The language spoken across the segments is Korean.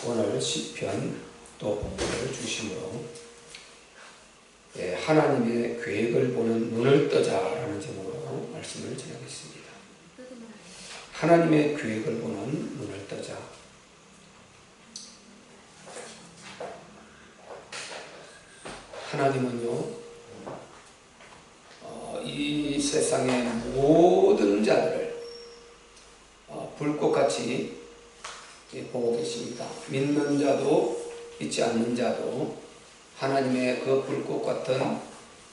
오늘 시편 또 본문을 주심으로 하나님의 계획을 보는 눈을 뜨자라는 제목으로 말씀을 전하겠습니다. 하나님의 계획을 보는 눈을 뜨자. 하나님은요, 이 세상의 모든 자들을 불꽃같이 보고 계십니다. 믿는 자도 믿지 않는 자도 하나님의 그 불꽃 같은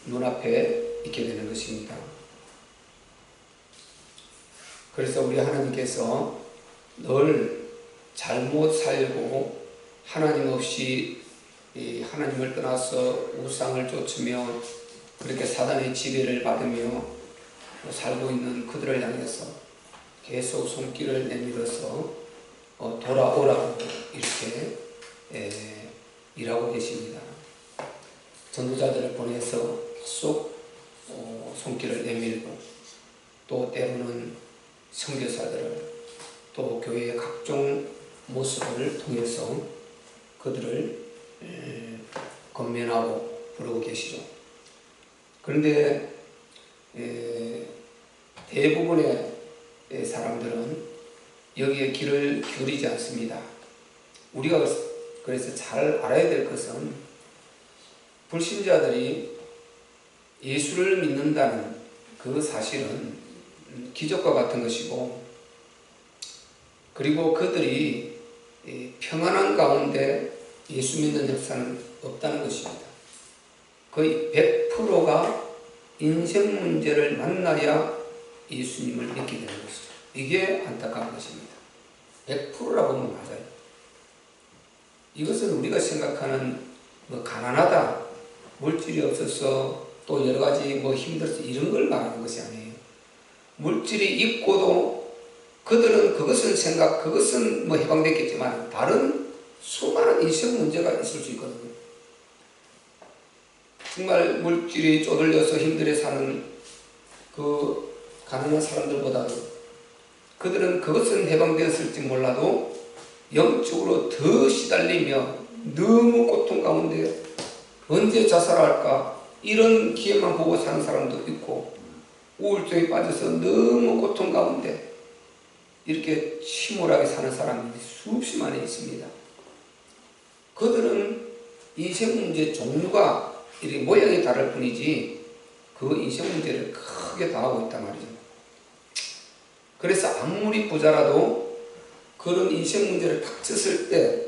눈앞에 있게 되는 것입니다. 그래서 우리 하나님께서 늘 잘못 살고 하나님 없이 하나님을 떠나서 우상을 쫓으며 그렇게 사단의 지배를 받으며 살고 있는 그들을 향해서 계속 손길을 내밀어서 돌아오라고 이렇게 일하고 계십니다. 전도자들을 보내서 계속 손길을 내밀고 또 때로는 선교사들을 또 교회의 각종 모습을 통해서 그들을 건면하고 부르고 계시죠. 그런데 대부분의 사람들은 여기에 귀를 기울이지 않습니다. 우리가 그래서 잘 알아야 될 것은 불신자들이 예수를 믿는다는 그 사실은 기적과 같은 것이고, 그리고 그들이 평안한 가운데 예수 믿는 역사는 없다는 것입니다. 거의 100%가 인생 문제를 만나야 예수님을 믿게 되는 것이죠. 이게 안타까운 것입니다. 100%라고 하면 맞아요. 이것은 우리가 생각하는 가난하다, 물질이 없어서 또 여러 가지 힘들어서 이런 걸 말하는 것이 아니에요. 물질이 있고도 그들은 그것은 해방됐겠지만 다른 수많은 인생 문제가 있을 수 있거든요. 정말 물질이 쪼들려서 힘들어 사는 그 가난한 사람들보다도 그들은 그것은 해방되었을지 몰라도 영적으로 더 시달리며 너무 고통 가운데 언제 자살할까 이런 기회만 보고 사는 사람도 있고, 우울증에 빠져서 너무 고통 가운데 이렇게 침울하게 사는 사람이 수없이 많이 있습니다. 그들은 인생 문제 종류가 이렇게 모양이 다를 뿐이지 그 인생 문제를 크게 당하고 있단 말이죠. 그래서 아무리 부자라도 그런 인생 문제를 닥쳤을 때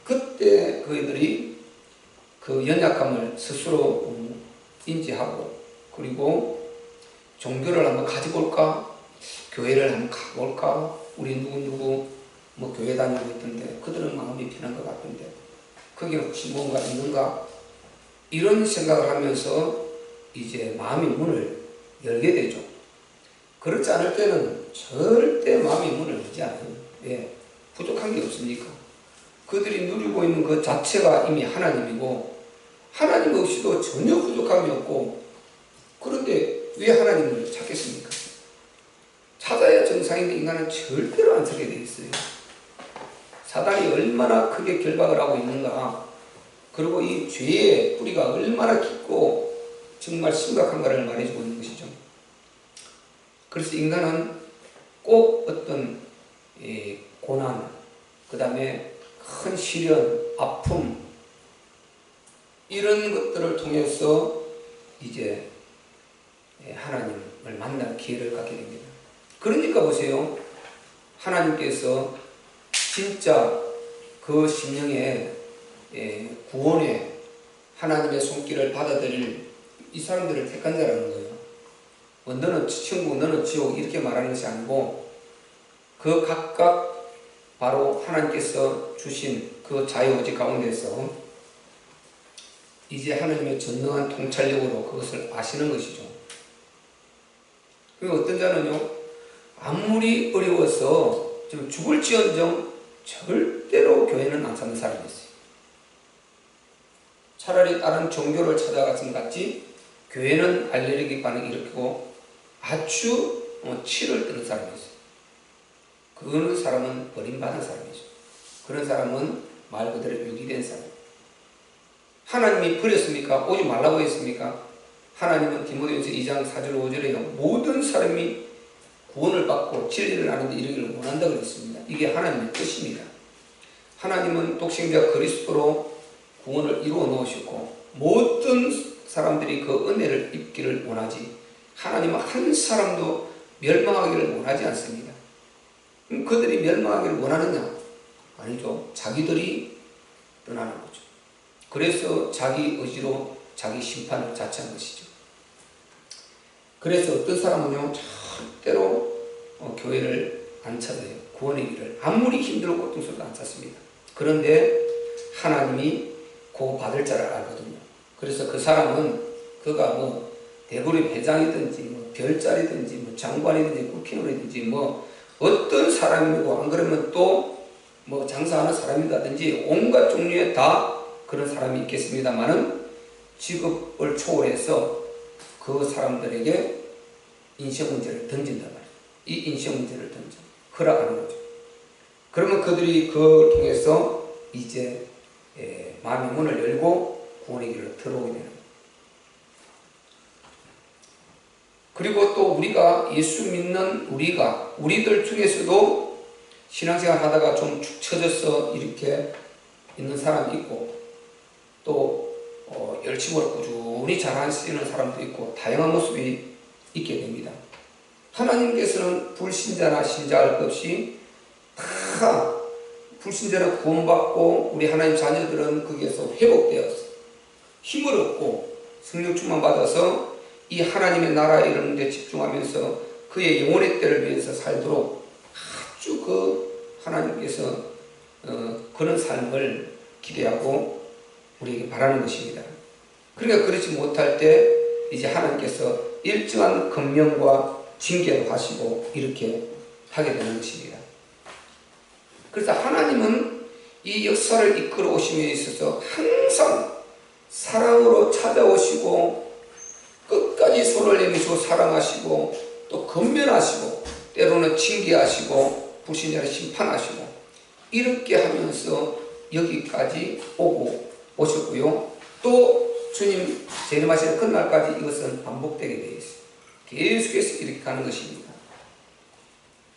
그때 그들이 그 연약감을 스스로 인지하고, 그리고 종교를 한번 가져볼까, 교회를 한번 가볼까, 우리 누구 교회 다니고 있던데 그들은 마음이 편한 것 같은데 거기에 혹시 뭔가 있는가, 이런 생각을 하면서 이제 마음의 문을 열게 되죠. 그렇지 않을 때는 절대 마음의 문을 열지 않아요. 왜? 부족한 게 없으니까. 그들이 누리고 있는 그 자체가 이미 하나님이고, 하나님 없이도 전혀 부족함이 없고, 그런데 왜 하나님을 찾겠습니까? 찾아야 정상인데 인간은 절대로 안 찾게 되어 있어요. 사단이 얼마나 크게 결박을 하고 있는가, 그리고 이 죄의 뿌리가 얼마나 깊고 정말 심각한가를 말해주고 있는 것이죠. 그래서 인간은 꼭 어떤 고난, 그 다음에 큰 시련, 아픔, 이런 것들을 통해서 이제 하나님을 만날 기회를 갖게 됩니다. 그러니까 보세요. 하나님께서 진짜 그 심령의 구원에 하나님의 손길을 받아들일 이 사람들을 택한 자라는 거예요. 너는 천국, 너는 지옥 이렇게 말하는 것이 아니고, 그 각각 바로 하나님께서 주신 그 자유의지 가운데서 이제 하나님의 전능한 통찰력으로 그것을 아시는 것이죠. 그리고 어떤 자는요, 아무리 어려워서 좀 죽을지언정 절대로 교회는 안 찾는 사람이 있어요. 차라리 다른 종교를 찾아가신 것 같지 교회는 알레르기 반응을 일으키고 아주 치를 뜨는 사람이 있어요. 그런 사람은 버림받은 사람이죠. 그런 사람은 말 그대로 유기된 사람. 하나님이 버렸습니까? 오지 말라고 했습니까? 하나님은 디모데후서 2장 4절 5절에 모든 사람이 구원을 받고 진리를 아는데 이르기를 원한다고 그랬습니다. 이게 하나님의 뜻입니다. 하나님은 독생자 그리스도로 구원을 이루어 놓으셨고 모든 사람들이 그 은혜를 입기를 원하지 하나님은 한 사람도 멸망하기를 원하지 않습니다. 그럼 그들이 멸망하기를 원하느냐? 아니죠. 자기들이 떠나는 거죠. 그래서 자기 의지로 자기 심판을 자처한 것이죠. 그래서 어떤 사람은요 절대로 교회를 안 찾아요. 구원의 길을 아무리 힘들고 고통스러워도 안 찾습니다. 그런데 하나님이 그 받을 자를 알거든요. 그래서 그 사람은 그가 뭐 대구리 회장이든지 뭐 별자리든지 뭐 장관이든지 국회의원이든지 뭐 어떤 사람이고 안 그러면 또 뭐 장사하는 사람이라든지 온갖 종류의 다 그런 사람이 있겠습니다만은 직업을 초월해서 그 사람들에게 인생 문제를 던진단 말이에요. 이 인생 문제를 던져 허락하는 거죠. 그러면 그들이 그걸 통해서 이제 마음의 문을 열고 구원의 길을 들어오게 되는 거예요. 그리고 또 우리가 예수 믿는 우리들 중에서도 신앙생활 하다가 좀 축 처져서 이렇게 있는 사람이 있고 또 열심으로 꾸준히 잘하시는 사람도 있고 다양한 모습이 있게 됩니다. 하나님께서는 불신자나 신자 할 것 없이 다 불신자는 구원받고 우리 하나님 자녀들은 거기에서 회복되어서 힘을 얻고 성령 충만 받아서 이 하나님의 나라에 이르는 데 집중하면서 그의 영혼의 때를 위해서 살도록 아주 그 하나님께서 그런 삶을 기대하고 우리에게 바라는 것입니다. 그러니까 그렇지 못할 때 이제 하나님께서 일정한 금명과 징계를 하시고 이렇게 하게 되는 것입니다. 그래서 하나님은 이 역사를 이끌어 오심에 있어서 항상 사랑으로 찾아오시고 끝까지 손을 내미시고 사랑하시고 또 권면하시고 때로는 징계하시고 불신자를 심판하시고 이렇게 하면서 여기까지 오셨고요. 또 주님 재림하시는 그날까지 이것은 반복되게 되어 있어요. 계속해서 이렇게 가는 것입니다.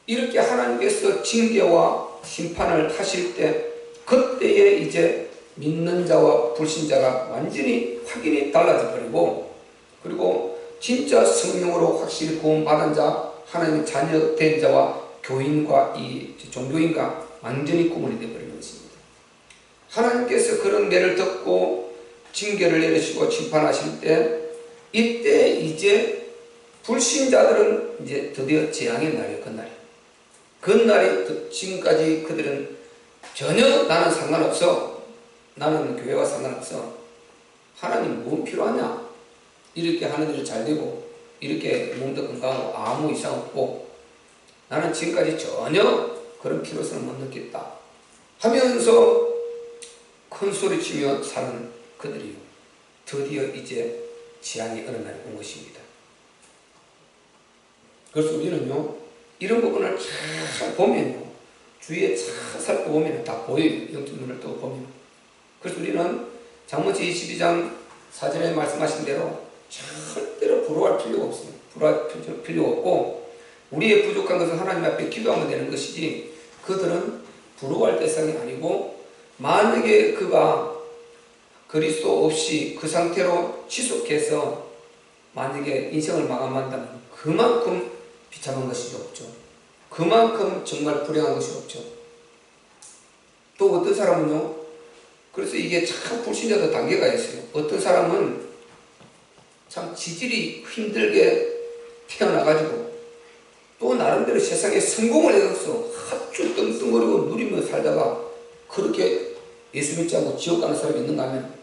이렇게 하나님께서 징계와 심판을 하실 때 그때에 이제 믿는 자와 불신자가 완전히 확연히 달라져 버리고 그리고 진짜 성령으로 확실히 구원받은 자 하나님의 자녀 된 자와 교인과 이 종교인과 완전히 구분이 되어버리는 것입니다. 하나님께서 그런 매를 듣고 징계를 내리시고 심판하실 때 이때 이제 불신자들은 이제 드디어 재앙의 날이에요. 그날이 지금까지 그들은 전혀 나는 상관없어. 나는 교회와 상관없어. 하나님 뭐 필요하냐? 이렇게 하는 일이 잘 되고 이렇게 몸도 건강하고 아무 이상 없고 나는 지금까지 전혀 그런 필요성을 못 느꼈다 하면서 큰 소리치며 사는 그들이 드디어 이제 재앙이 어느 날이 온 것입니다. 그래서 우리는요 이런 부분을 잘 보면요 주위에 잘 살펴보면 다 보여요. 영적 눈을 뜨고 보면. 그래서 우리는 잠언지 22장 4절에 말씀하신 대로 절대로 부러워할 필요가 없습니다. 부러워할 필요가 없고 우리의 부족한 것은 하나님 앞에 기도하면 되는 것이지 그들은 부러워할 대상이 아니고 만약에 그가 그리스도 없이 그 상태로 지속해서 만약에 인생을 마감한다면 그만큼 비참한 것이 없죠. 그만큼 정말 불행한 것이 없죠. 또 어떤 사람은요 그래서 이게 참 불신자도 단계가 있어요. 어떤 사람은 참 지질이 힘들게 태어나가지고 또 나름대로 세상에 성공을 해서 아주 떵떵거리고 누리며 살다가 그렇게 예수 믿지 않고 지옥 가는 사람이 있는가 하면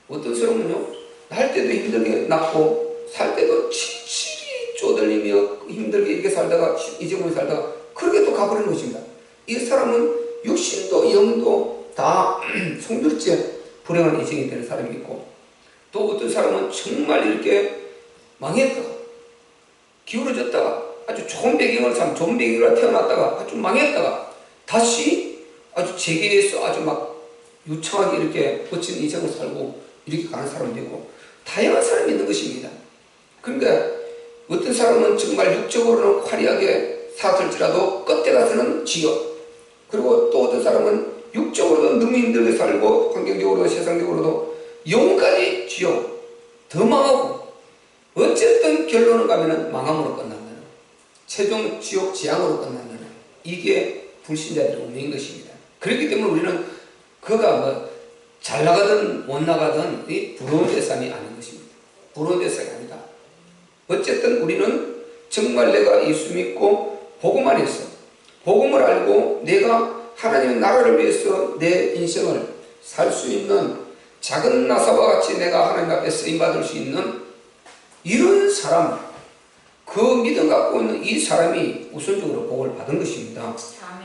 어떤 사람은요 날 때도 힘들게 낳고 살 때도 칠칠이 쪼들리며 힘들게 이렇게 살다가 이제껏 살다가 그렇게 또 가버리는 것입니다. 이 사람은 육신도 영도 다 송두리째 불행한 인생이 되는 사람이 있고 또 어떤 사람은 정말 이렇게 망했다가 기울어졌다가 아주 좋은 배경을 좋은 배경으로 태어났다가 아주 망했다가 다시 아주 재기에서 아주 막 유창하게 이렇게 멋진 인생을 살고 이렇게 가는 사람도 있고 다양한 사람이 있는 것입니다. 그러니까 어떤 사람은 정말 육적으로는 화려하게 살았을지라도 끝에 가서는 지옥, 그리고 또 어떤 사람은 육적으로도 너무 힘들게 살고 환경적으로도 세상적으로도 영까지 지옥, 더 망하고 어쨌든 결론을 가면은 망함으로 끝난다는, 최종 지옥 재앙으로 끝난다는, 이게 불신자들의 운명인 것입니다. 그렇기 때문에 우리는 그가 뭐 잘 나가든 못 나가든 이 부러운 대상이 아닌 것입니다. 부러운 대상이 아니다. 어쨌든 우리는 정말 내가 예수 믿고 복음 안에서 복음을 알고 내가 하나님의 나라를 위해서 내 인생을 살 수 있는 작은 나사와 같이 내가 하나님 앞에 쓰임받을 수 있는 이런 사람, 그 믿음 갖고 있는 이 사람이 우선적으로 복을 받은 것입니다.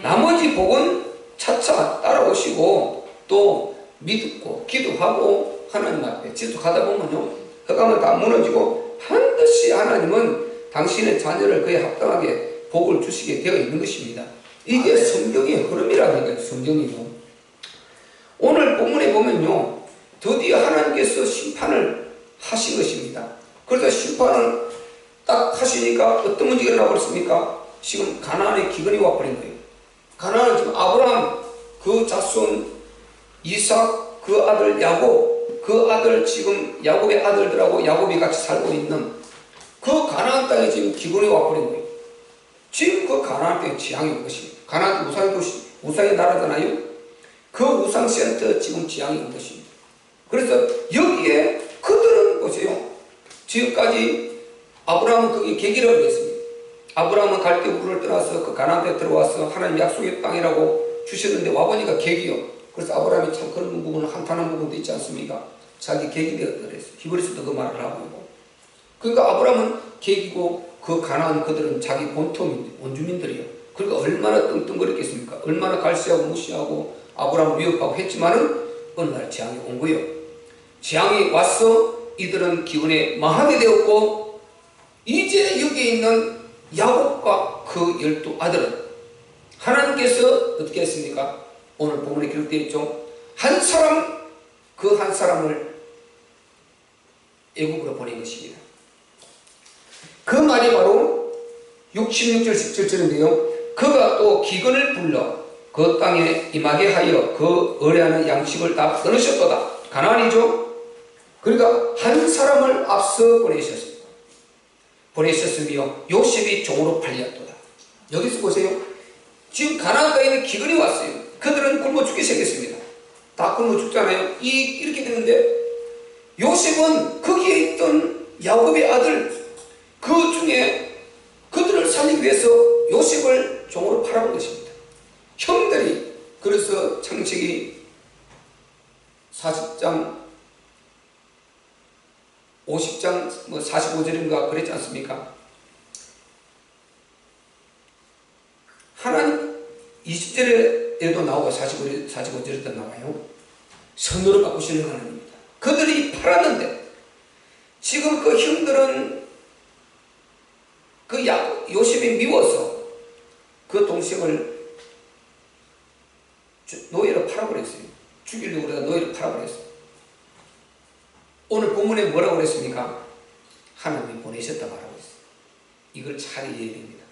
나머지 복은 차차 따라오시고 또 믿고 기도하고 하나님 앞에 지속하다 보면요, 흑암은 다 무너지고 반드시 하나님은 당신의 자녀를 그에 합당하게 복을 주시게 되어 있는 것입니다. 이게 성경의 흐름이라니까요. 성경이요. 오늘 본문에 보면요, 드디어 하나님께서 심판을 하신 것입니다. 그래서 심판을 딱 하시니까 어떤 문제가 일어나버렸습니까? 지금 가나안의 기근이 와버린 거예요. 가나안은 지금 아브라함 그 자손 이삭 그 아들 야곱, 그 아들 지금 야곱의 아들들하고 야곱이 같이 살고 있는 그 가나안 땅에 지금 기근이 와버린 거예요. 지금 그 가나안 땅에 지향이 온 것입니다. 가나안 우상의 도시, 우상의 나라잖아요. 그 우상 센터 지금 지향이 온 것입니다. 그래서 여기에 그들은 보세요. 지금까지 아브라함은 거기 계기라고 했습니다. 아브라함은 갈대 우르를 떠나서 그 가나안 땅에 들어와서 하나님 약속의 땅이라고 주셨는데 와보니까 계기요. 그래서 아브라함이 참 그런 부분은 한탄한 부분도 있지 않습니까? 자기 계기되었다 그랬어요. 히브리서도 그 말을 하고 있고. 그러니까 아브라함은 계기고 그 가나안 그들은 자기 본토민들, 원주민들이요. 그러니까 얼마나 떵떵거렸겠습니까? 얼마나 갈시하고 무시하고 아브라함을 위협하고 했지만은 어느 날 재앙이 온 거예요. 재앙이 와서 이들은 기근에 망하게 되었고, 이제 여기에 있는 야곱과 그 12 아들은 하나님께서 어떻게 했습니까? 오늘 본문에 기록되어 있죠. 한 사람, 그 한 사람을 애국으로 보낸 것입니다. 그 말이 바로 66절 17절인데요. 그가 또 기근을 불러 그 땅에 임하게 하여 그 의뢰하는 양식을 다 끊으셨도다. 가나안이죠. 그러니까 한 사람을 앞서 보내셨으며 요셉이 종으로 팔렸도다. 여기서 보세요. 지금 가나안 땅에 있는 기근이 왔어요. 그들은 굶어 죽게 생겼습니다. 다 굶어 죽잖아요. 이렇게 되는데 요셉은 거기에 있던 야곱의 아들 그 중에 그들을 살리기 위해서 요셉을 종으로 팔아본 것입니다. 형들이, 그래서 창세기 40장 50장 45절인가 그랬지 않습니까? 하나님 20절에도 나오고 45절에도 나와요. 선으로 바꾸시는 하나님입니다. 그들이 팔았는데 지금 그 형들은 그 요셉이 미워서 그 동생을 노예로 팔아버렸어요. 죽이려고 그러다 노예로 팔아버렸어요. 오늘 본문에 뭐라고 그랬습니까? 하나님이 보내셨다 말하고 있어요. 이걸 잘 이해해야 됩니다.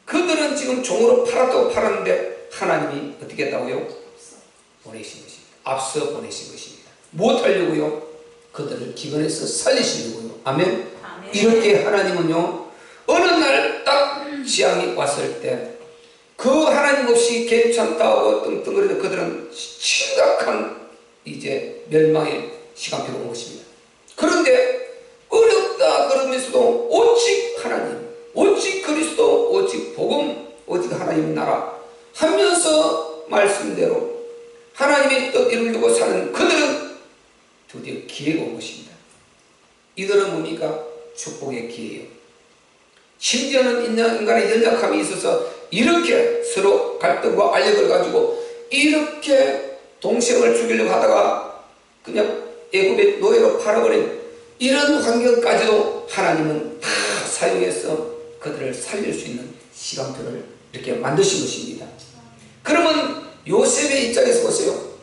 그들은 지금 종으로 팔았다고 팔았는데 하나님이 어떻게 했다고요? 보내신 것입니다. 앞서 보내신 것입니다. 무엇 하려고요? 그들을 기근에서 살리시려고요. 아멘? 아멘. 이렇게 하나님은요, 어느 날 딱 재앙이 왔을 때 그 하나님 없이 괜찮다고 떵떵거리는 그들은 심각한 이제 멸망의 시간표가 온 것입니다. 그런데 어렵다 그러면서도 오직 하나님, 오직 그리스도, 오직 복음, 오직 하나님 나라 하면서 말씀대로 하나님의 뜻 이루려고 사는 그들은 드디어 기회가 온 것입니다. 이들은 뭡니까? 축복의 기회예요. 심지어는 인간의 연약함이 있어서 이렇게 서로 갈등과 알력을 가지고 이렇게 동생을 죽이려고 하다가 그냥 애굽의 노예로 팔아버린 이런 환경까지도 하나님은 다 사용해서 그들을 살릴 수 있는 시간표를 이렇게 만드신 것입니다. 그러면 요셉의 입장에서 보세요.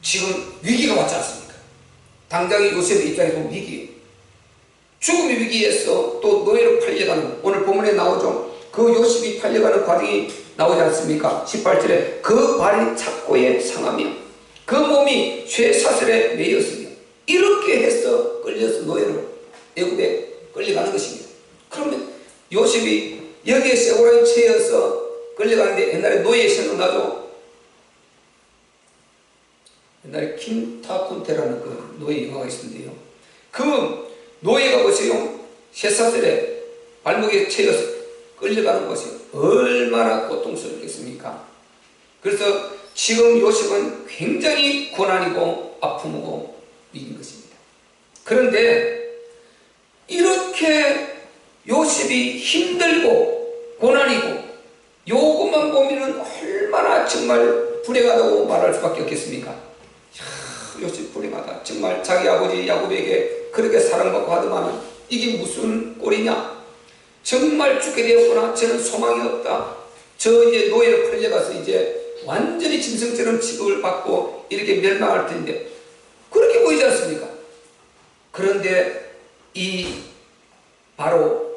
지금 위기가 왔지 않습니까? 당장의 요셉의 입장에서 위기예요. 죽음의 위기에서 또 노예로 팔려가는, 오늘 본문에 나오죠. 그 요셉이 팔려가는 과정이 나오지 않습니까? 18절에 그 발이 착고에 상하며 그 몸이 쇠사슬에 매였으며 이렇게 해서 끌려서 노예로 애굽에 끌려가는 것입니다. 그러면 요셉이 여기에 세고라에 채여서 끌려가는데, 옛날에 노예 생각나죠? 옛날에 킨타쿤테라는 그 노예 영화가 있었는데요. 그 노예가 보세요. 쇠사슬에 발목에 채여서 끌려가는 것이 얼마나 고통스럽겠습니까? 그래서 지금 요셉은 굉장히 고난이고 아픔이고 위기인 것입니다. 그런데 이렇게 요셉이 힘들고 고난이고 요것만 보면은 얼마나 정말 불행하다고 말할 수밖에 없겠습니까? 요셉 불행하다. 정말 자기 아버지 야곱에게 그렇게 사랑받고 하더만 이게 무슨 꼴이냐? 정말 죽게 되었구나. 저는 소망이 없다. 저 이제 노예로 끌려가서 이제 완전히 짐승처럼 취급을 받고 이렇게 멸망할 텐데, 그렇게 보이지 않습니까? 그런데 이 바로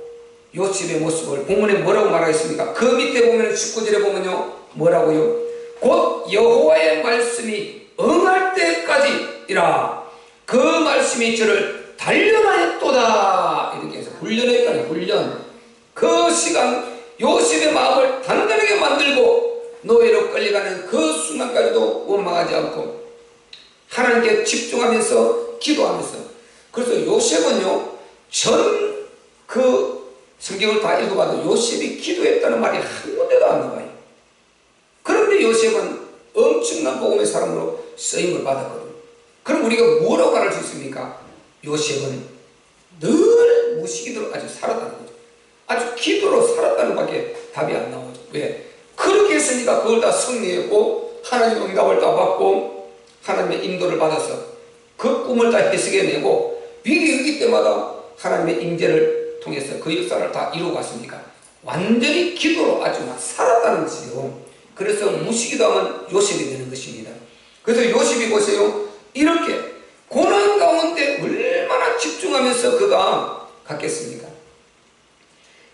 요셉의 모습을 본문에 뭐라고 말하겠습니까? 그 밑에 보면 19절에 보면요, 뭐라고요? 곧 여호와의 말씀이 응할 때까지이라 그 말씀이 저를 단련하였도다. 이렇게 해서 훈련했다니, 훈련. 그 시간 요셉의 마음을 단단하게 만들고 노예로 끌려가는 그 순간까지도 원망하지 않고 하나님께 집중하면서 기도하면서, 그래서 요셉은요, 전 그 성경을 다 읽어봐도 요셉이 기도했다는 말이 한 군데도 안 나와요. 그런데 요셉은 엄청난 복음의 사람으로 쓰임을 받았거든요. 그럼 우리가 뭐라고 말할 수 있습니까? 요셉은 늘 무시기도로 아주 살았다는 거죠. 아주 기도로 살았다는 밖에 답이 안 나오죠. 왜? 그렇게 했으니까 그걸 다 승리했고 하나님의 응답을 다 받고 하나님의 인도를 받아서 그 꿈을 다 해석해내고 위기 때마다 하나님의 임재를 통해서 그 역사를 다 이루고 갔으니까 완전히 기도로 아주 막 살았다는 것이죠. 그래서 무시기도하면 요셉이 되는 것입니다. 그래서 요셉이 보세요, 이렇게 고난 가운데 얼마나 집중하면서 그가 갔겠습니까?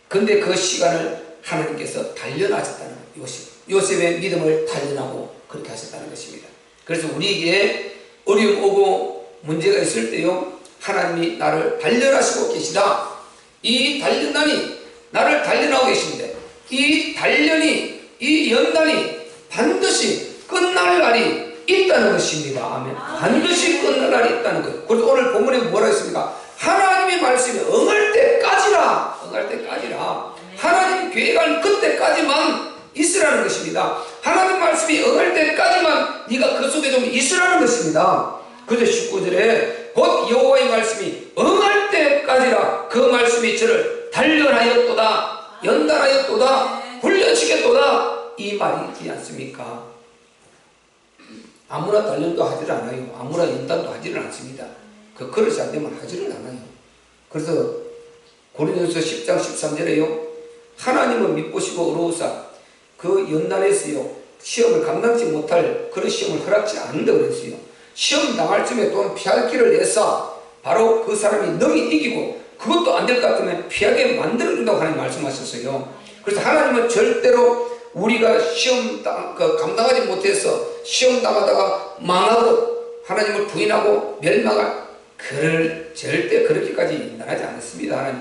근데 그 시간을 하나님께서 단련하셨다는 거예요. 요셉의 믿음을 단련하고 그렇게 하셨다는 것입니다. 그래서 우리에게 어려움 오고 문제가 있을 때요, 하나님이 나를 단련하시고 계시다. 이 단련단이 나를 단련하고 계신데 이 단련이, 이 연단이 반드시 끝날 날이 있다는 것입니다. 아멘. 반드시 끝날 날이 있다는 거예요. 그래서 오늘 본문에 뭐라 했습니까? 하나님의 말씀이 응할 때까지라. 응할 때까지라. 하나님 계획한 그때까지만 있으라는 것입니다. 하나님 말씀이 응할 때까지만 네가 그 속에 좀 있으라는 것입니다. 그래서 19절에 곧 여호와의 말씀이 응할 때까지라 그 말씀이 저를 단련하였도다, 연단하였도다, 훈련시켰도다, 이 말이지 않습니까? 아무나 단련도 하지를 않아요. 아무나 연단도 하지를 않습니다. 그 그릇이 안 되면 하지를 않아요. 그래서 고린도서 10장 13절에요, 하나님은 믿보시고 어려우사 그 연단에서요 시험을 감당치 못할 그런 시험을 허락지 않는다고 그랬어요. 시험 당할 쯤에 또는 피할 길을 내서 바로 그 사람이 능히 이기고 그것도 안 될 것 같으면 피하게 만들어준다고 하나님 말씀하셨어요. 그래서 하나님은 절대로 우리가 시험 감당하지 못해서 시험 당하다가 망하고 하나님을 부인하고 멸망할, 그를 절대 그렇게까지 인단하지 않습니다.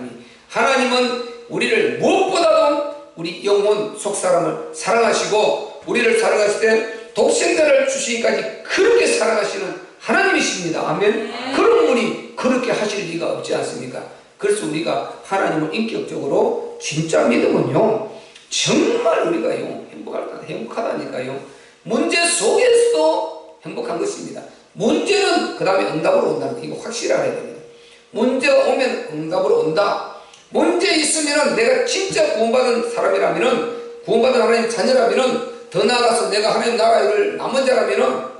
하나님은 우리를 무엇보다도 우리 영혼 속사람을 사랑하시고 우리를 사랑하실 때 독생자를 주시기까지 그렇게 사랑하시는 하나님이십니다. 아멘. 그런 분이 그렇게 하실 리가 없지 않습니까? 그래서 우리가 하나님을 인격적으로 진짜 믿으면요 정말 우리가요 행복하다니까요. 문제 속에서 행복한 것입니다. 문제는 그 다음에 응답으로 온다는 거, 이거 확실히 알아야 됩니다. 문제가 오면 응답으로 온다. 문제 있으면 내가 진짜 구원받은 사람이라면, 구원받은 하나님 자녀라면, 더 나아가서 내가 하나님 나라를 남은 자라면,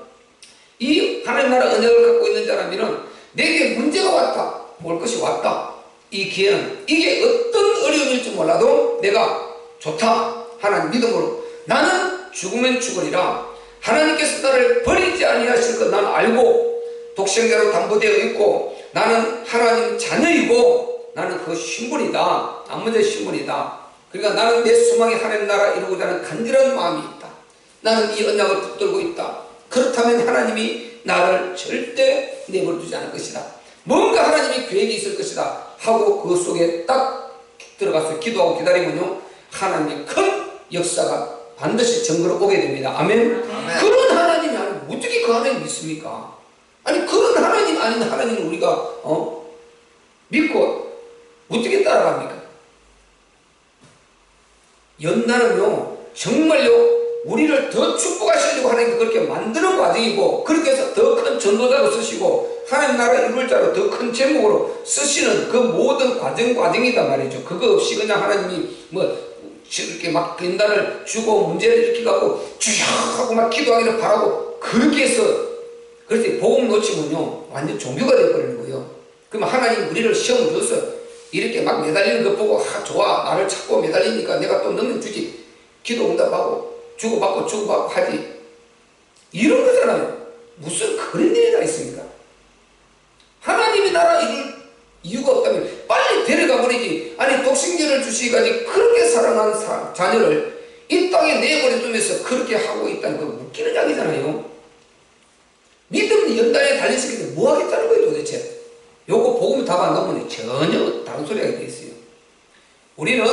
이 하나님 나라 은혜를 갖고 있는 자라면 내게 문제가 왔다, 올 것이 왔다, 이 기회는 이게 어떤 어려움일지 몰라도 내가 좋다 하나님 믿음으로 나는 죽으면 죽으리라, 하나님께서 나를 버리지 아니하실 것 나는 알고 독생자로 담보되어 있고 나는 하나님 자녀이고 나는 그 신분이다. 남문의 신분이다. 그러니까 나는 내 소망이 하나님 나라 이루고자 하는 간절한 마음이 있다. 나는 이 언약을 붙들고 있다. 그렇다면 하나님이 나를 절대 내버려두지 않을 것이다. 뭔가 하나님이 계획이 있을 것이다 하고 그 속에 딱 들어가서 기도하고 기다리면요 하나님의 큰 역사가 반드시 증거로 오게 됩니다. 아멘. 그런 하나님이 아니면 어떻게 그 하나님 믿습니까? 아니 그런 하나님 아닌 하나님을 우리가 믿고 어떻게 따라갑니까? 연단은요 정말요 우리를 더 축복하시려고 하나님께 그렇게 만드는 과정이고 그렇게 해서 더 큰 전도자로 쓰시고 하나님 나라 이룰 자로 더 큰 제목으로 쓰시는 그 모든 과정이단 말이죠. 그거 없이 그냥 하나님이 뭐 이렇게 막 연단을 주고 문제를 이렇게 갖고 주여 하고 막 기도하기를 바라고 그렇게 해서 그래서 복음 놓치면요 완전 종교가 되어버리는 거예요. 그러면 하나님 우리를 시험 줘서 이렇게 막 매달리는 거 보고 좋아 나를 찾고 매달리니까 내가 또 너는 주지 기도 응답하고 주고받고 하지 이런 거잖아요. 무슨 그런 일이 다 있습니까? 하나님이 나라 이룰 이유가 없다면 빨리 데려가 버리지. 아니 독생자를 주시기까지 그렇게 사랑한 자녀를 이 땅에 내버려두면서 그렇게 하고 있다는 거 웃기는 이야기잖아요. 믿음 연단에 달려있기 뭐 하겠다는 거예요 도대체. 요거 복음 답 안 나오면 전혀 다른 소리 하게 돼 있어요. 우리는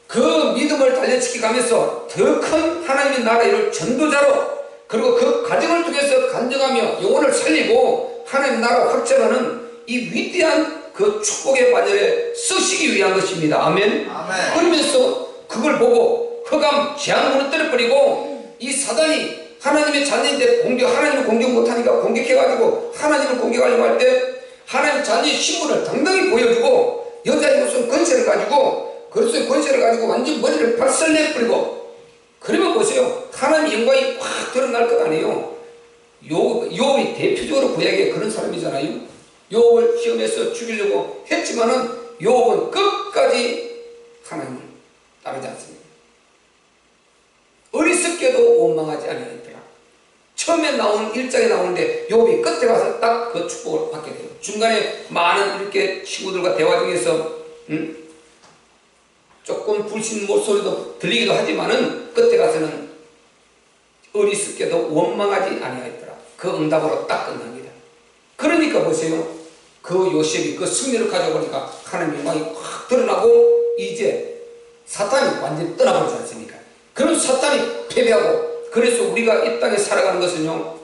그 믿음을 단련시켜 가면서 더 큰 하나님의 나라 이룰 전도자로 그리고 그 과정을 통해서 간증하며 영혼을 살리고 하나님 나라 확장하는 이 위대한 그 축복의 반열에 쓰시기 위한 것입니다. 아멘. 아멘. 그러면서 그걸 보고 흑암 재앙 무너뜨려버리고 이 사단이 하나님의 자녀인데 하나님을 공격 못하니까 공격해가지고 하나님을 공격하려고 할 때 하나님 자녀의 신분을 당당히 보여주고 여자의 무슨 권세를 가지고 그리스도의 권세를 가지고 완전 머리를 박살내버리고 그러면 보세요. 하나님의 영광이 확 드러날 것 아니에요. 요업이 대표적으로 구약의 그런 사람이잖아요. 요업을 시험해서 죽이려고 했지만은 요업은 끝까지 하나님을 따르지 않습니다. 어리석게도 원망하지 아니하였더라. 처음에 나온 1장에 나오는데 요업이 끝에 가서 딱 그 축복을 받게 돼요. 중간에 많은 이렇게 친구들과 대화 중에서 조금 불신 목소리도 들리기도 하지만은 끝에 가서는 어리석게도 원망하지 아니하였더라. 그 응답으로 딱 끝납니다. 그러니까 보세요. 그 요셉이 그 승리를 가져보니까 하나님의 영광이 확 드러나고 이제 사탄이 완전히 떠나버리지 않습니까? 그럼 사탄이 패배하고 그래서 우리가 이 땅에 살아가는 것은요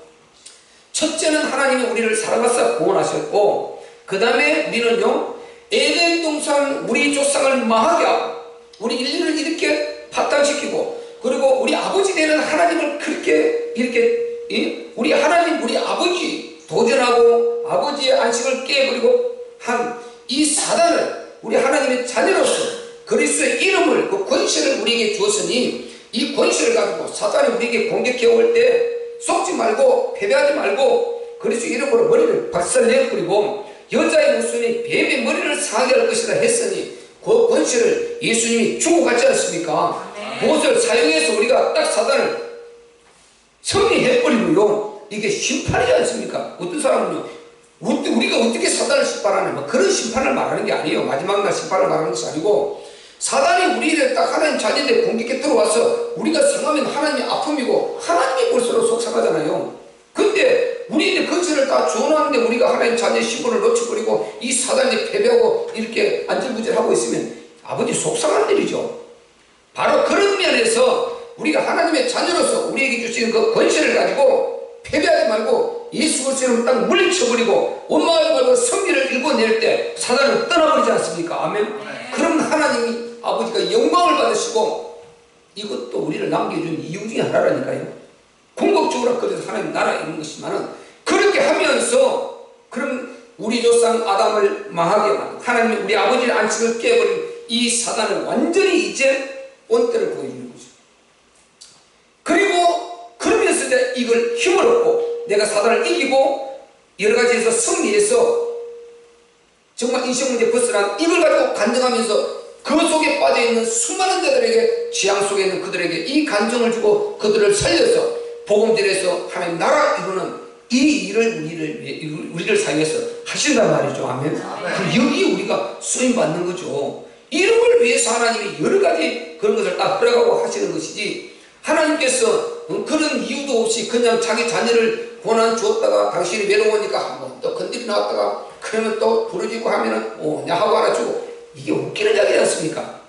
첫째는 하나님이 우리를 사랑하사 구원하셨고 그 다음에 우리는요 에덴 동산 우리 조상을 망하게 하고 우리 인류를 이렇게 파탄시키고 그리고 우리 아버지 되는 하나님을 그렇게 이렇게 우리 하나님 우리 아버지 도전하고 아버지의 안식을 깨버리고 한 이 사단을 우리 하나님의 자녀로서 그리스도의 이름을 그 권세를 우리에게 주었으니 이 권세를 가지고 사단이 우리에게 공격해 올 때 속지 말고 패배하지 말고 그리스도 이름으로 머리를 박살내버리고 여자의 모순이 뱀의 머리를 상하게 할 것이라 했으니 그 권세를 예수님이 주고 갔지 않습니까? 그것을 사용해서 우리가 딱 사단을 승리해버리고요 이게 심판이지 않습니까? 어떤 사람은요 우리가 어떻게 사단을 심판하냐 뭐 그런 심판을 말하는 게 아니에요. 마지막 날 심판을 말하는 것이 아니고 사단이 우리를 딱 하나님 자녀인데 공격해 들어와서 우리가 상하면 하나님의 아픔이고 하나님이 볼수록 속상하잖아요. 근데 우리의 건설을 다 주어놨는데 우리가 하나님 자녀의 신분을 놓쳐버리고 이 사단이 패배하고 이렇게 안절부절하고 있으면 아버지 속상한 일이죠. 바로 그런 면에서 우리가 하나님의 자녀로서 우리에게 주시는 그 권세를 가지고 패배하지 말고 예수 그리스도를 딱 물리쳐버리고 원망하지 말고 승리를 일궈낼 때 사단은 떠나버리지 않습니까? 아멘. 그럼 하나님이 아버지가 영광을 받으시고 이것도 우리를 남겨준 이유 중에 하나라니까요. 궁극적으로 그래서 하나님 나라 있는 것이지만은 그렇게 하면서 그럼 우리 조상 아담을 망하게 하고 하나님이 우리 아버지의 안식을 깨버린 이 사단을 완전히 이제 본때를 보여주는 거죠. 그리고 그러면서 이걸 힘을 얻고 내가 사단을 이기고 여러 가지에서 승리해서 정말 인생 문제 벗어난 이걸 가지고 간증하면서 그 속에 빠져있는 수많은 자들에게 재앙 속에 있는 그들에게 이 간증을 주고 그들을 살려서 복음전에서 하나님 나라 이루는 이 일을 우리를 사용해서 하신단 말이죠. 아멘. 여기에 우리가 쓰임 받는 거죠. 이런 걸 위해서 하나님이 여러 가지 그런 것을 딱 허락하고 하시는 것이지, 하나님께서 그런 이유도 없이 그냥 자기 자녀를 고난 주었다가 당신이 외로우니까 한번 또 건드려 나왔다가 그러면 또 부러지고 하면은 하고 하나 주고, 이게 웃기는 이야기지 않습니까?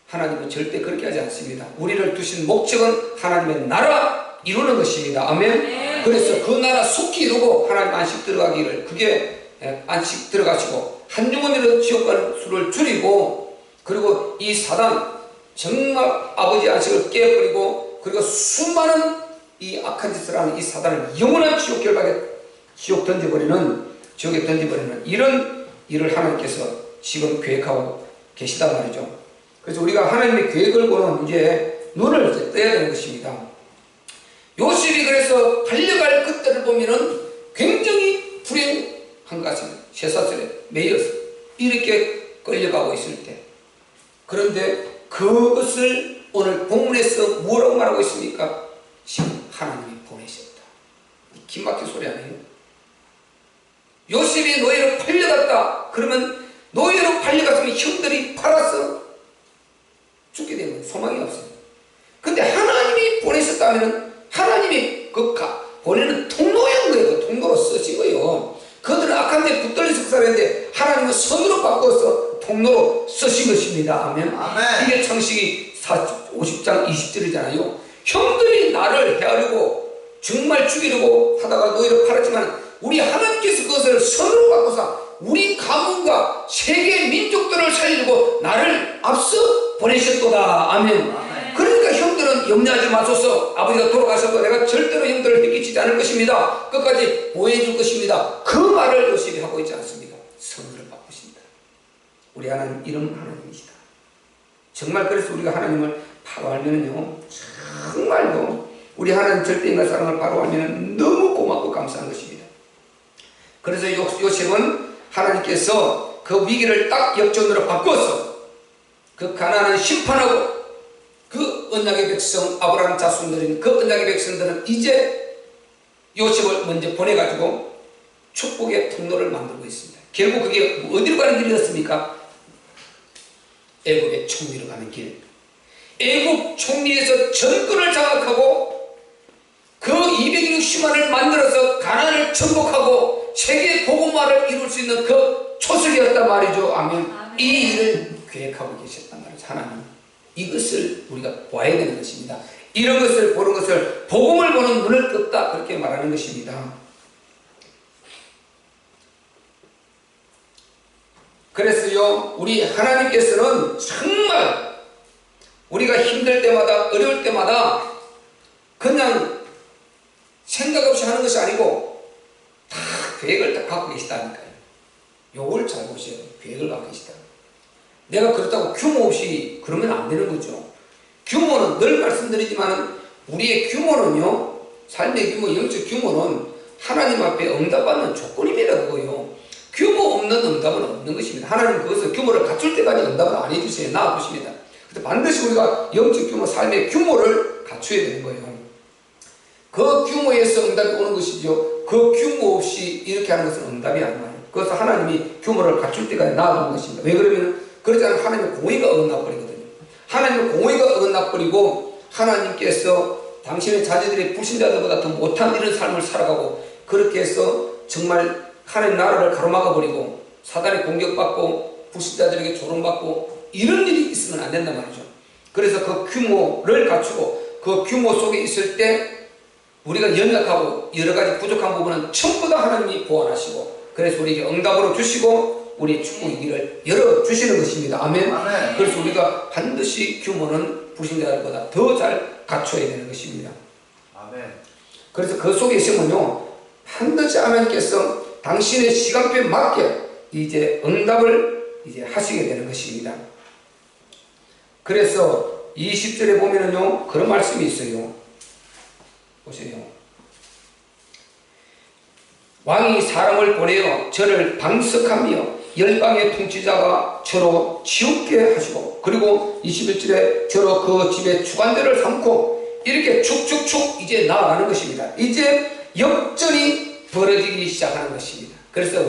하나님은 절대 그렇게 하지 않습니다. 우리를 두신 목적은 하나님의 나라 이루는 것입니다. 아멘. 그래서 그 나라 속히 이루고 하나님 안식 들어가기를, 그게 안식 들어가시고 한 주머니로 지옥 가는 수를 줄이고, 그리고 이 사단 정말 아버지 안식을 깨버리고, 그리고 수많은 이 악한 짓을 하는 이 사단을 영원한 지옥 결박에 지옥에 던져버리는 이런 일을 하나님께서 지금 계획하고 계시단 말이죠. 그래서 우리가 하나님의 계획을 보는 이제 눈을 이제 떠야 되는 것입니다. 요셉이 그래서 달려갈 그때를 보면은 굉장히 불행한 것 같습니다. 쇠사슬에 매여서 이렇게 끌려가고 있을 때, 그런데 그것을 오늘 본문에서 뭐라고 말하고 있습니까? 지금 하나님이 보내셨다. 긴막힌 소리 아니에요? 요셉이 노예로 팔려갔다. 그러면 노예로 팔려갔으면 형들이 팔아서 죽게 되면 소망이 없어요. 근데 하나님이 보내셨다면 하나님이 보내는 통로인 거예요. 그 통로로 쓰신 거예요. 그들은 악한 데 붙들려서 살았는데 하나님은 선으로 바꿔서 통로로 쓰신 것입니다. 아멘. 이게 창세기 50장 20절이잖아요. 형들이 나를 헤아리고 정말 죽이려고 하다가 노예로 팔았지만 우리 하나님께서 그것을 선으로 바꿔서 우리 가문과 세계 민족들을 살리려고 나를 앞서 보내셨도다. 아멘. 그러니까 형들은 염려하지 마소서. 아버지가 돌아가셔도 내가 절대로 형들을 해끼치지 않을 것입니다. 끝까지 보호해줄 것입니다. 그 말을 요셉이 하고 있지 않습니까? 선을 바꾸신다. 우리 하나님 이런 하나님이시다. 정말 그래서 우리가 하나님을 바로 알면은요, 정말로 우리 하나님 절대인간 사랑을 바로 알면 너무 고맙고 감사한 것입니다. 그래서 요셉은 하나님께서 그 위기를 딱 역전으로 바꿔서 그 가나안을 심판하고 그 언약의 백성 아브라함 자손들인 그 언약의 백성들은 이제 요셉을 먼저 보내가지고 축복의 통로를 만들고 있습니다. 결국 그게 어디로 가는 길이었습니까? 애국의 총리로 가는 길. 애국 총리에서 정권을 장악하고 그 260만을 만들어서 가나안을 정복하고 세계 복음화를 이룰 수 있는 그 초석이었단 말이죠. 아멘. 이 일을 계획하고 계셨단 말이죠. 하나님. 이것을 우리가 봐야 되는 것입니다. 이런 것을 보는 것을 복음을 보는 눈을 떴다, 그렇게 말하는 것입니다. 그래서요, 우리 하나님께서는 정말 우리가 힘들 때마다 어려울 때마다 그냥 생각 없이 하는 것이 아니고 다 계획을 다 갖고 계시다니까요. 요걸 잘 보세요. 계획을 갖고 계시다. 내가 그렇다고 규모 없이 그러면 안 되는 거죠. 규모는 늘 말씀드리지만 우리의 규모는요, 삶의 규모, 영적 규모는 하나님 앞에 응답받는 조건입니다. 그거요. 규모 없는 응답은 없는 것입니다. 하나님 그것을 규모를 갖출 때까지 응답을 안 해주세요. 놔두십니다. 그래서 반드시 우리가 영적 규모, 삶의 규모를 갖춰야 되는 거예요. 그 규모에서 응답이 오는 것이죠. 그 규모 없이 이렇게 하는 것은 응답이 안 와요. 그래서 하나님이 규모를 갖출 때까지 놔두는 것입니다. 왜 그러면 그렇지 않으면 하나님의 공의가 어긋나버리거든요. 하나님의 공의가 어긋나버리고 하나님께서 당신의 자녀들이 불신자들보다 더 못한 이런 삶을 살아가고, 그렇게 해서 정말 하나님 나라를 가로막아버리고 사단의 공격받고 불신자들에게 조롱받고 이런 일이 있으면 안 된단 말이죠. 그래서 그 규모를 갖추고 그 규모 속에 있을 때 우리가 연약하고 여러 가지 부족한 부분은 전부 다 하나님이 보완하시고, 그래서 우리에게 응답으로 주시고 우리의 축복의 길을 열어주시는 것입니다. 아멘. 그래서 우리가 반드시 규모는 불신자들보다 더 잘 갖춰야 되는 것입니다. 아멘. 그래서 그 속에 있으면요, 반드시 하나님께서 당신의 시간표에 맞게 이제 응답을 이제 하시게 되는 것입니다. 그래서 20절에 보면은요, 그런 말씀이 있어요. 보세요. 왕이 사람을 보내어 저를 방석하며 열방의 통치자가 저로 치우게 하시고, 그리고 21절에 저로 그 집의 주관대를 삼고 이렇게 축축축 이제 나아가는 것입니다. 이제 역전이 벌어지기 시작하는 것입니다. 그래서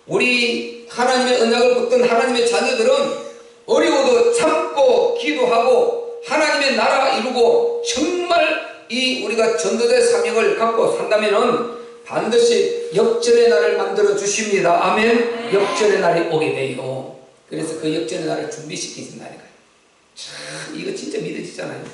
우리 하나님의 언약을 붙든 하나님의 자녀들은 어려워도 참고 기도하고 하나님의 나라 이루고 정말 이 우리가 전도자의 사명을 갖고 산다면은 반드시 역전의 날을 만들어 주십니다. 아멘. 역전의 날이 오게 돼요. 그래서 그 역전의 날을 준비시키신 날이에요. 참 이거 진짜 믿어지잖아요.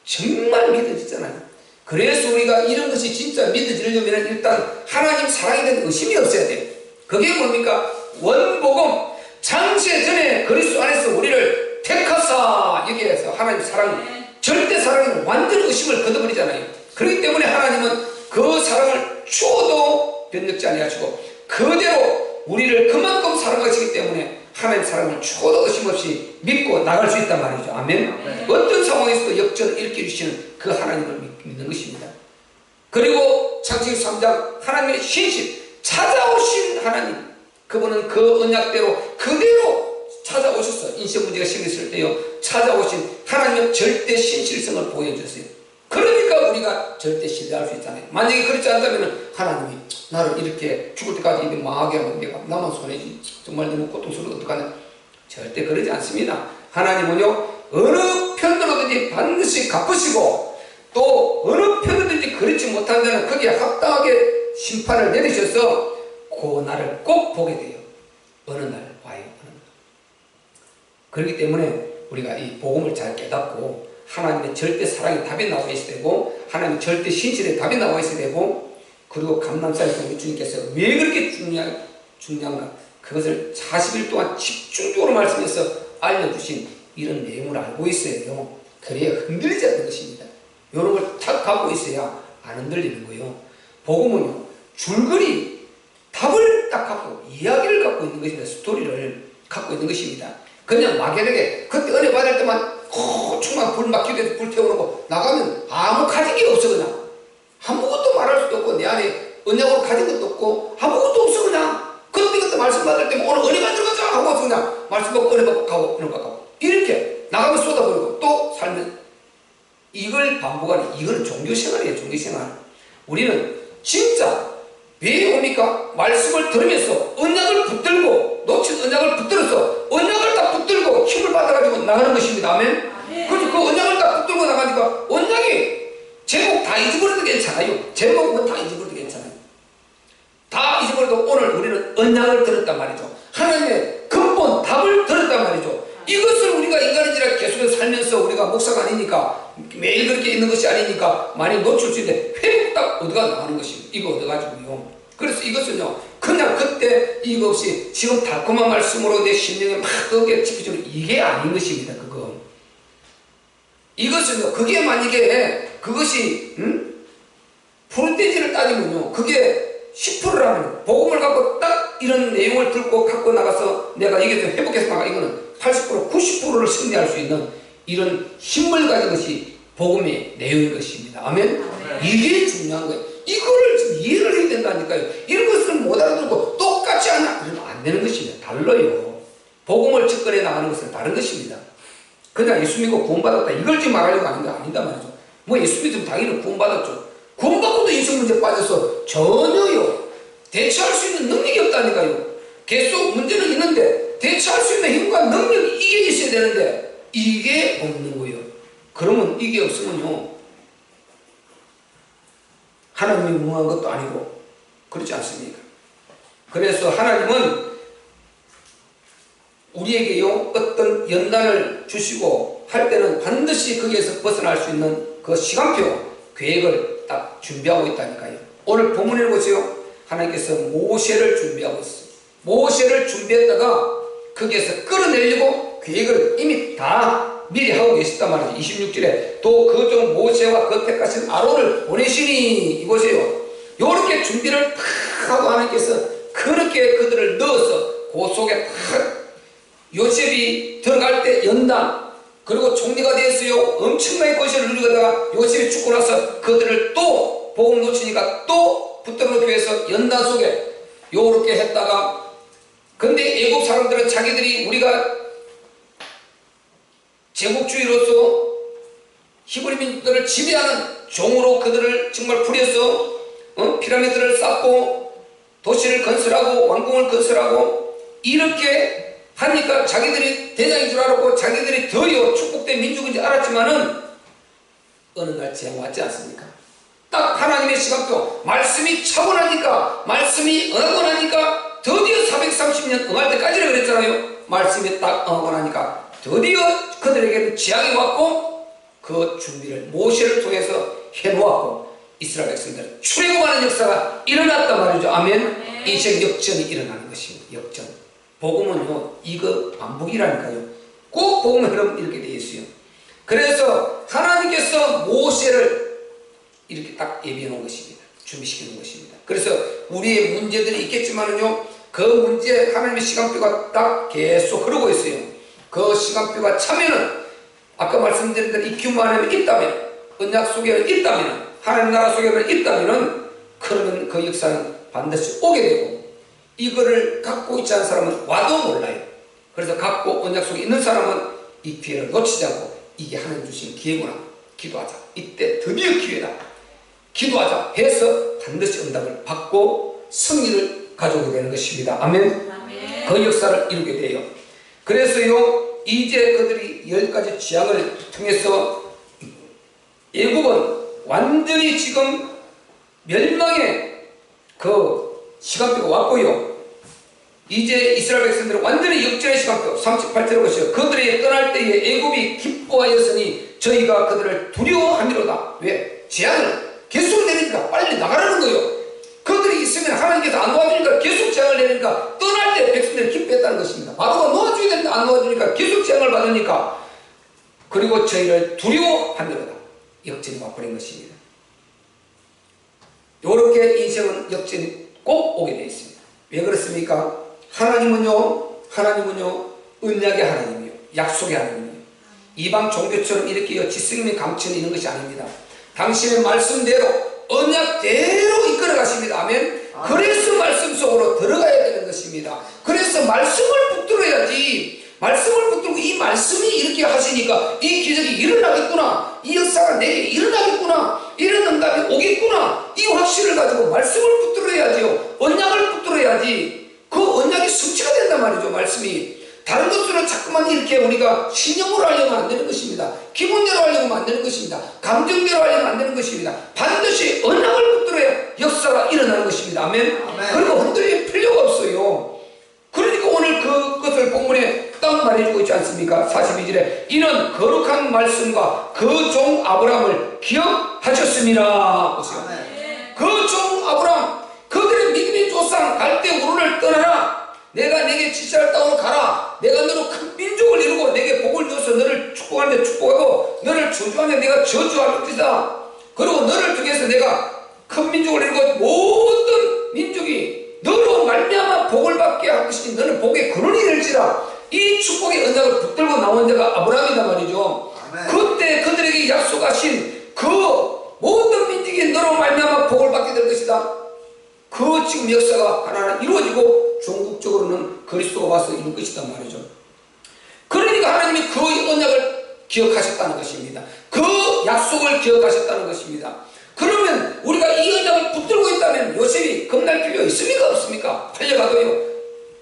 정말 믿어지잖아요. 그래서 우리가 이런 것이 진짜 믿어지려면 일단 하나님 사랑에 대한 의심이 없어야 돼요. 그게 뭡니까? 원복음 창세 전에 그리스도 안에서 우리를 택하사 여기에서 하나님 사랑 절대 사랑은 완전 의심을 걷어버리잖아요. 그렇기 때문에 하나님은 그 사랑을 추워도 변덕지 아니하시고 그대로 우리를 그만큼 사랑하시기 때문에 하나님 사랑을 추워도 의심 없이 믿고 나갈 수 있단 말이죠. 아멘. 어떤 상황에서도 역전을 일으키시는 그 하나님을 믿는 것입니다. 그리고 창세기 3장 하나님의 신실 찾아오신 하나님, 그분은 그 언약대로 그대로 찾아오셔서 인생 문제가 생겼을 때요 찾아오신 하나님의 절대 신실성을 보여주세요. 그러니까 우리가 절대 신뢰할 수 있잖아요. 만약에 그렇지 않다면 하나님이 나를 이렇게 죽을 때까지 입에 망하게 하면 내가 나만 손해지 정말 너무 고통스러워 어떡하냐. 절대 그러지 않습니다. 하나님은요 어느 편으로든지 반드시 갚으시고 또 어느 편으로든지 그렇지 못한 자는 거기에 합당하게 심판을 내리셔서 그 날을 꼭 보게 돼요. 어느 날 와요. 어느 날. 그렇기 때문에 우리가 이 복음을 잘 깨닫고 하나님의 절대 사랑의 답이 나와 있어야 되고 하나님의 절대 신실의 답이 나와 있어야 되고 그리고 감람산에서 우리 주님께서 왜 그렇게 중요한가 그것을 40일 동안 집중적으로 말씀해서 알려주신 이런 내용을 알고 있어야 돼요. 그래야 흔들리지 않는 것입니다. 이런 걸 탁 갖고 있어야 안 흔들리는 거예요. 복음은요 줄거리 답을 딱 갖고 이야기를 갖고 있는 것입니다. 스토리를 갖고 있는 것입니다. 그냥 막연하게 그때 은혜 받을 때만 충만 불 막 기도해서 불 태워놓고 나가면 아무 가진 게 없어. 그냥 아무것도 말할 수도 없고 내 안에 언약으로 가진 것도 없고 아무것도 없어. 그냥 그때 말씀 받을 때면 오늘 은혜 받으러 가자 하고 그냥 말씀 받고 은혜 받고 가고 은혜 받고 가고 이렇게 나가면 쏟아버리고 또 살면 이걸 반복하는 이거는 종교생활이에요. 종교생활. 우리는 진짜 왜 옵니까? 말씀을 들으면서 언약을 붙들고 놓친 언약을 붙들어서 언약을 딱 붙들고 힘을 받아가지고 나가는 것입니다. 아멘. 그래서 그 언약을 딱 붙들고 나가니까 언약이 제목 다 잊어버려도 괜찮아요. 제목은 다 잊어버려도 괜찮아요. 다 잊어버려도 오늘 우리는 언약을 들었단 말이죠. 하나님의 근본 답을 들었단 말이죠. 이것을 우리가 인간인지라 계속해서 살면서 우리가 목사가 아니니까 매일 그렇게 있는 것이 아니니까 많이 놓칠 수 있는데 회복 딱 얻어가 나가는 것입니다. 이거 얻어가지고요. 그래서 이것은요 그냥 그때 이거 없이 지금 달콤한 말씀으로 내 심령에 막 그게 지켜주는 이게 아닌 것입니다. 그거 이것은요 그게 만약에 그것이 프로테이지를 따지면요 그게 10%라면 복음을 갖고 딱 이런 내용을 듣고 갖고 나가서 내가 이게 회복해서 나가 이거는 80% 90%를 승리할 수 있는 이런 힘을 가진 것이 복음의 내용인 것입니다. 아멘? 이게 중요한 거예요. 이거를 지금 이해를 해야 된다니까요. 이런 것을 못 알아듣고 똑같지 않아 그러면 안 되는 것입니다. 달라요. 복음을 접근해 나가는 것은 다른 것입니다. 그냥 예수 믿고 구원받았다 이걸 지금 말하려고 하는 게 아니다 말이죠. 뭐 예수 믿으면 당연히 구원받았죠. 구원받고도 인생 문제 빠져서 전혀요 대처할 수 있는 능력이 없다니까요. 계속 문제는 있는데 대처할 수 있는 힘과 능력이 이게 있어야 되는데 이게 없는 거예요. 그러면 이게 없으면요 하나님이 무능한 것도 아니고 그렇지 않습니까? 그래서 하나님은 우리에게요 어떤 연단을 주시고 할 때는 반드시 거기에서 벗어날 수 있는 그 시간표 계획을 딱 준비하고 있다니까요. 오늘 본문을 보세요. 하나님께서 모세를 준비하고 있어요. 모세를 준비했다가 거기에서 끌어내려고 계획을 이미 다 미리 하고 계셨단 말이죠. 26절에 또 그 종 모세와 그 택하신 아론을 보내시니 이보세요. 요렇게 준비를 탁 하고 하나님께서 그렇게 그들을 넣어서 그 속에 탁 요셉이 들어갈 때 연단 그리고 총리가 됐어요. 엄청나게 권세를 누리다가 요셉이 죽고 나서 그들을 또 복음 놓치니까 또 붙들어 놓기 위해서 연단 속에 요렇게 했다가 근데 애국 사람들은 자기들이 우리가 제국주의로서 히브리 민족들을 지배하는 종으로 그들을 정말 부려서 피라미드를 쌓고 도시를 건설하고 왕궁을 건설하고 이렇게 하니까 자기들이 대장인 줄 알았고 자기들이 드디어 축복된 민족인지 알았지만은 어느 날 재앙 왔지 않습니까? 딱 하나님의 시간표 말씀이 차분하니까 말씀이 응하니까 드디어 430년 응할 때까지라 그랬잖아요. 말씀이 딱 응하니까 드디어 그들에게는 재앙이 왔고 그 준비를 모세를 통해서 해놓았고 이스라엘 백성들 출애굽하는 역사가 일어났단 말이죠. 아멘. 이제 역전이 일어나는 것입니다. 역전. 복음은요 이거 반복이라니까요. 꼭 복음의 흐름 이렇게 되어 있어요. 그래서 하나님께서 모세를 이렇게 딱 예비해 놓은 것입니다. 준비시켜 놓은 것입니다. 그래서 우리의 문제들이 있겠지만은요 그 문제 하나님의 시간표가 딱 계속 흐르고 있어요. 그 시간표가 차면은 아까 말씀드린 대로 이 규모 안에 있다면 언약 속에는 있다면 하나님 나라 속에는 있다면은 그러면 그 역사는 반드시 오게 되고 이거를 갖고 있지 않은 사람은 와도 몰라요. 그래서 갖고 언약 속에 있는 사람은 이 기회를 놓치지 않고 이게 하나님 주신 기회구나. 기도하자. 이때 드디어 기회다. 기도하자 해서 반드시 응답을 받고 승리를 가져오게 되는 것입니다. 아멘. 아멘. 그 역사를 이루게 돼요. 그래서요 이제 그들이 10가지 재앙을 통해서 애굽은 완전히 지금 멸망의 그 시간표가 왔고요. 이제 이스라엘 백성들은 완전히 역전의 시간표 38절에 보시죠. 그들이 떠날 때에 애굽이 기뻐하였으니 저희가 그들을 두려워함이로다. 왜? 재앙을 계속 내리니까 빨리 나가라는 거예요. 그들이 있으면 하나님께서 안 도와주니까 계속 재앙을 내리니까 떠날 때 백성들이 기뻐했다는 것입니다. 바로가 놓아줘야 되는데 안 놓아주니까 계속 재앙을 받으니까 그리고 저희를 두려워함이로다. 역전이 와버린 것입니다. 이렇게 인생은 역전이 꼭 오게 되어 있습니다. 왜 그렇습니까? 하나님은요 언약의 하나님이요 약속의 하나님이요 이방 종교처럼 이렇게 지성이면 감천이 있는 것이 아닙니다. 당신의 말씀대로 언약대로 이끌어 가십니다. 아멘. 그래서 말씀 속으로 들어가야 되는 것입니다. 그래서 말씀을 붙들어야지. 말씀을 붙들고 이 말씀이 이렇게 하시니까 이 기적이 일어나겠구나, 이 역사가 내게 일어나겠구나, 이런 응답이 오겠구나, 이 확신을 가지고 말씀을 붙들어야지요. 언약을 붙들어야지 그 언약이 성취가 된단 말이죠. 말씀이 다른 것들은 자꾸만 이렇게 우리가 신념으로 하려면 안 되는 것입니다. 기본대로 하려면 안 되는 것입니다. 감정대로 하려면 안 되는 것입니다. 반드시 언약을 붙들어야 역사가 일어나는 것입니다. 아멘. 아멘. 그리고 흔들릴 필요가 없어요. 그러니까 오늘 그것을 본문에 딱 말해주고 있지 않습니까? 42절에 이는 거룩한 말씀과 그 종 아브라함을 기억하셨습니다. 보세요. 그 종 아브라함 그들의 믿음의 조상 갈대 우르를 떠나라. 내가 내게 지시할 땅으로 가라. 내가 너로 큰 민족을 이루고 내게 복을 주어서 너를 축복하는데 축복하고 너를 저주하는데 내가 저주할 것이다. 그리고 너를 통해서 내가 큰 민족을 이루고 모든 민족이 너로 말미암아 복을 받게 할 것이니 너는 복의 근원이 될지라. 이 축복의 언약을 붙들고 나온 자가 아브라함이란 말이죠. 아멘. 그때 그들에게 약속하신 그 모든 민족이 너로 말미암아 복을 받게 될 것이다. 그 지금 역사가 하나하나 이루어지고 종국적으로는 그리스도가 와서 이룰 것이단 말이죠. 그러니까 하나님이 그 언약을 기억하셨다는 것입니다. 그 약속을 기억하셨다는 것입니다. 그러면 우리가 이 언약을 붙들고 있다면 요셉이 겁날 필요 있습니까? 없습니까? 팔려가도요.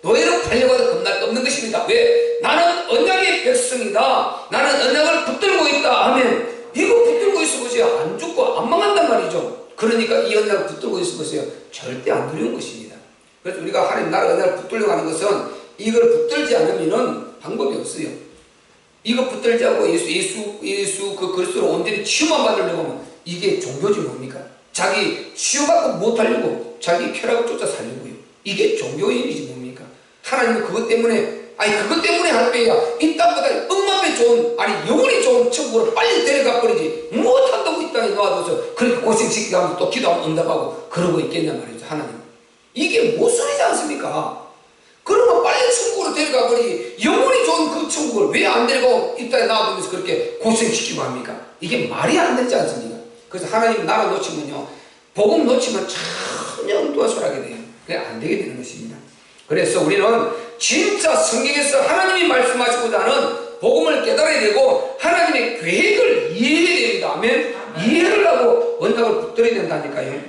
노예로 팔려가도 겁날 거 없는 것입니다. 왜? 나는 언약의 백성이다. 나는 언약을 붙들고 있다 하면 이거 붙들고 있어 보세요. 안 죽고 안 망한단 말이죠. 그러니까 이 언약을 붙들고 있어 보세요. 절대 안 두려운 것입니다. 그래서 우리가 하나님 나라 언약을 붙들려고 하는 것은 이걸 붙들지 않으면 방법이 없어요. 이거 붙들지 않고 예수 그 그리스도로 온전히 치유만 받으려고 하면 이게 종교지 뭡니까? 자기 치유받고 못하려고 자기 쾌락을 쫓아 살려고요. 이게 종교의 일이지 뭡니까? 하나님은 그것 때문에 그것 때문에 할 때야 이 땅보다 억만배 좋은 영원히 좋은 천국으로 빨리 데려가 버리지 못한다고 이 땅에 놓아둬서 그렇게 고생시키게 하면 또 기도하면 응답하고 그러고 있겠냐 말이죠. 하나님 이게 모순이지 않습니까? 그러면 빨리 천국으로 데려가 버리지 영원히 좋은 그 천국을 왜 안 데려가고 이 땅에 놔두면서 그렇게 고생시키고 합니까? 이게 말이 안 되지 않습니까? 그래서 하나님 나라 놓치면요 복음 놓치면 전혀 엉뚱하게 돼요. 그게 안 되게 되는 것입니다. 그래서 우리는 진짜 성경에서 하나님이 말씀하시고자 하는 복음을 깨달아야 되고 하나님의 계획을 이해해야 됩니다. 믿습니까? 아멘? 이해를 하고 언약을 붙들어야 된다니까요.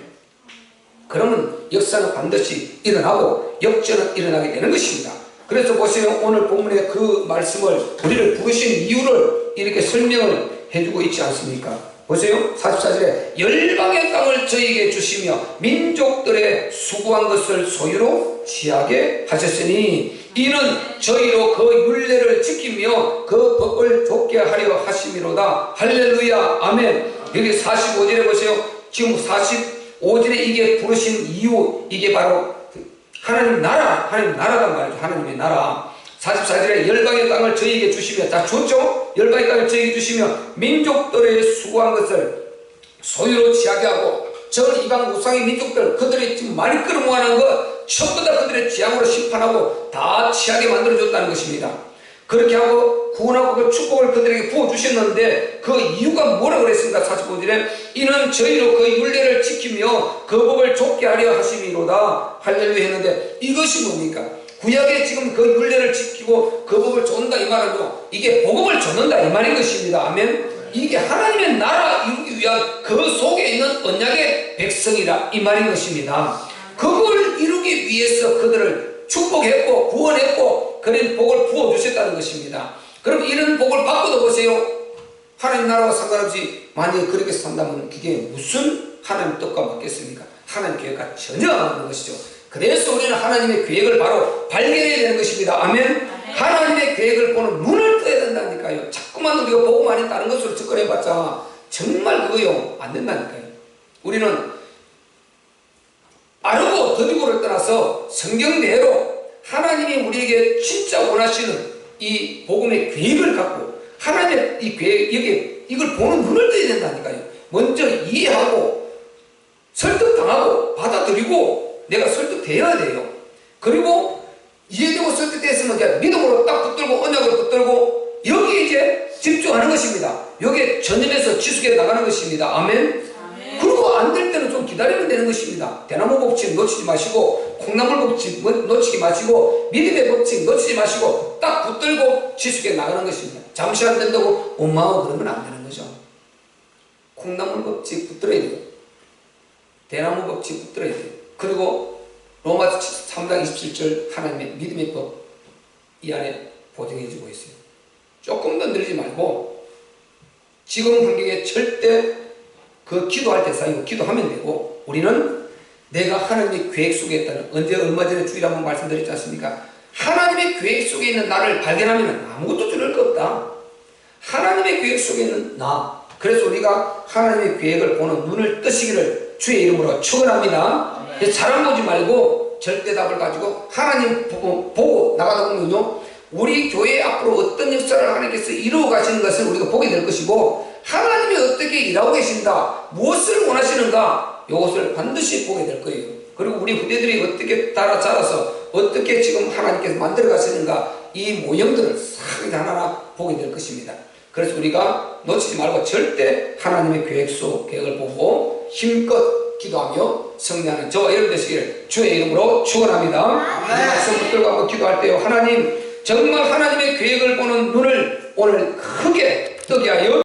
그러면 역사는 반드시 일어나고 역전은 일어나게 되는 것입니다. 그래서 보세요. 오늘 본문의 그 말씀을 우리를 부르신 이유를 이렇게 설명을 해주고 있지 않습니까? 보세요. 44절에 열방의 땅을 저희에게 주시며 민족들의 수고한 것을 소유로 취하게 하셨으니 이는 저희로 그 율례를 지키며 그 법을 좇게 하려 하심이로다. 할렐루야. 아멘. 여기 45절에 보세요. 지금 45절에 이게 부르신 이유, 이게 바로 하나님 나라란 말이죠. 하나님의 나라. 44절에 열방의 땅을 저희에게 주시며, 다 줬죠? 열방의 땅을 저희에게 주시며 민족들의 수고한 것을 소유로 취하게 하고, 전 이방 우상의 민족들, 그들의 지금 많이 끌어모아놓은 것 전부 다 그들의 재앙으로 심판하고 다 취하게 만들어줬다는 것입니다. 그렇게 하고 구원하고 그 축복을 그들에게 부어주셨는데 그 이유가 뭐라고 그랬습니까? 45절에 이는 저희로 그 율례를 지키며 그 법을 좇게 하려 하심이로다. 할렐루야 했는데 이것이 뭡니까? 구약에 지금 그 율례를 지키고 그 법을 좇는다 이 말은요, 이게 복음을 좇는다 이 말인 것입니다. 아멘. 이게 하나님의 나라 이루기 위한 그 속에 있는 언약의 백성이라 이 말인 것입니다. 그걸 이루기 위해서 그들을 축복했고 구원했고 그런 복을 부어주셨다는 것입니다. 그럼 이런 복을 받고도 보세요. 하나님 나라와 상관없이 만약에 그렇게 산다면 그게 무슨 하나님 뜻과 맞겠습니까? 하나님 계획과 전혀 안 맞는 것이죠. 그래서 우리는 하나님의 계획을 바로 발견해야 되는 것입니다. 아멘. 하나님의 계획을 보는 눈을 떠야 된다니까요. 자꾸만 우리가 복음 안에 다른 것으로 접근해봤자 정말 그거요 안 된다니까요. 우리는 아르고 더디고를 떠나서 성경대로 하나님이 우리에게 진짜 원하시는 이 복음의 계획을 갖고 하나님의 이 계획, 여기 이걸 보는 눈을 떠야 된다니까요. 먼저 이해하고 설득당하고 받아들이고 내가 설득되어야 돼요. 그리고 이해되고 설득됐으면 그냥 믿음으로 딱 붙들고 언약을 붙들고 여기에 이제 집중하는 것입니다. 여기에 전념해서 지속해 나가는 것입니다. 아멘. 그리고 안 될 때는 좀 기다리면 되는 것입니다. 대나무 법칙 놓치지 마시고 콩나물 법칙 놓치지 마시고 믿음의 법칙 놓치지 마시고 딱 붙들고 지속해 나가는 것입니다. 잠시 안 된다고 원망하고 그러면 안 되는 거죠. 콩나물 법칙 붙들어야 돼요. 대나무 법칙 붙들어야 돼요. 그리고 로마 3장 27절 하나님의 믿음의 법 이 안에 보증해주고 있어요. 조금 더 늘리지 말고 지금 환경에 절대 그 기도할 때 사이고 기도하면 되고 우리는 내가 하나님의 계획 속에 있다는 언제 얼마 전에 주일에 한번 말씀드렸지 않습니까? 하나님의 계획 속에 있는 나를 발견하면 아무것도 두려울 거 없다. 하나님의 계획 속에 있는 나. 그래서 우리가 하나님의 계획을 보는 눈을 뜨시기를 주의 이름으로 축원합니다. 사람 보지 말고 절대 답을 가지고 하나님 보고 나가다 보면요 우리 교회 앞으로 어떤 역사를 하나님께서 이루어 가시는 것을 우리가 보게 될 것이고 하나님이 어떻게 일하고 계신다 무엇을 원하시는가 이것을 반드시 보게 될 거예요. 그리고 우리 후대들이 어떻게 따라 자라서 어떻게 지금 하나님께서 만들어 가시는가 이 모형들을 싹 하나하나 보게 될 것입니다. 그래서 우리가 놓치지 말고 절대 하나님의 계획을 보고 힘껏 기도하며 승리하는 저와 여러분 되시기를 주의 이름으로 축원합니다. 이 말씀 붙들고 한번 기도할 때요 하나님 정말 하나님의 계획을 보는 눈을 오늘 크게 뜨게 하여